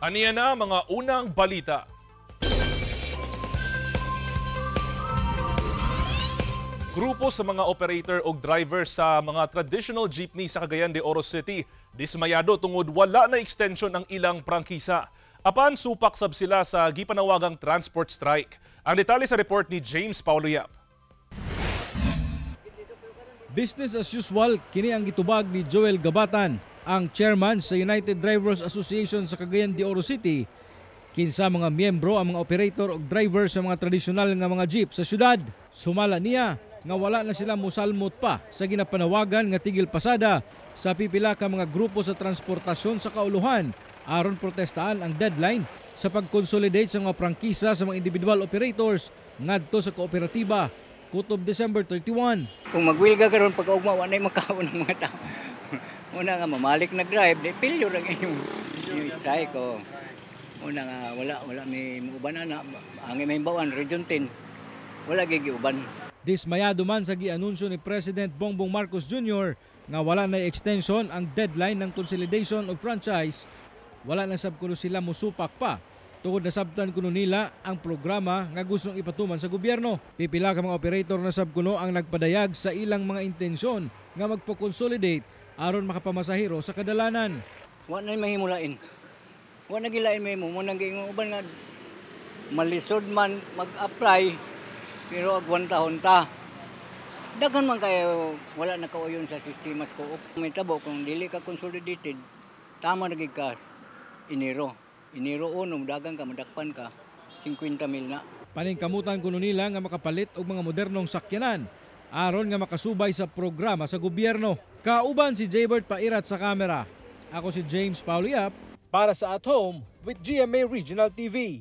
Aniya na mga unang balita. Grupo sa mga operator o driver sa mga traditional jeepney sa Cagayan de Oro City dismayado tungod wala na extension ang ilang prangkisa. Apan supak sab sila sa gipanawagang transport strike. Ang detalye sa report ni James Paulo Yap. Business as usual, kini ang gitubag ni Joel Gabatan, ang chairman sa United Drivers Association sa Cagayan de Oro City. Kinsa mga miyembro ang mga operator o driver sa mga tradisyonal nga mga jeep sa syudad. Sumala niya nga wala na sila musalmot pa sa ginapanawagan nga tigil pasada sa pipila ka mga grupo sa transportasyon sa kauluhan aron protestaan ang deadline sa pag-consolidate sa mga prangkisa sa mga individual operators ngadto sa kooperatiba kutob December 31. Kung magwilga karon pagkaugma wa nay makaon ng mga tao. Una nga mamalik nag-drive, di pilyo lang yung strike ko. Una nga wala may uban na angay may bawan Region 10. Wala gigiuban. Dismayado man sa gianunsyo ni President Bongbong Marcos Jr. nga wala na extension ang deadline ng consolidation of franchise, wala na sab kuno sila musupak pa. Tungod na sabtan kuno nila ang programa nga gustong ipatuman sa gobyerno. Pipila ka mga operator na sab kuno ang nagpadayag sa ilang mga intensyon nga magpo-consolidate aron makapamasahero sa kadalanan. Wa na mahimulain. Wa na gilain mahimo mo nang giingon uban nga malisod man mag-apply pero agwan tahon ta. Daghan man kayo wala na kauyon sa sistema sa co-op. May tabo kung dili ka consolidated, tama na gid ka Enero 1 dagan ka madakpan ka 50 mil na. Paningkamutan kuno nila nga makapalit og mga modernong sakyanan aron nga makasubay sa programa sa gobyerno. Kauban si Jaybert Pairat sa kamera. Ako si James Paulo Yap para sa At Home with GMA Regional TV.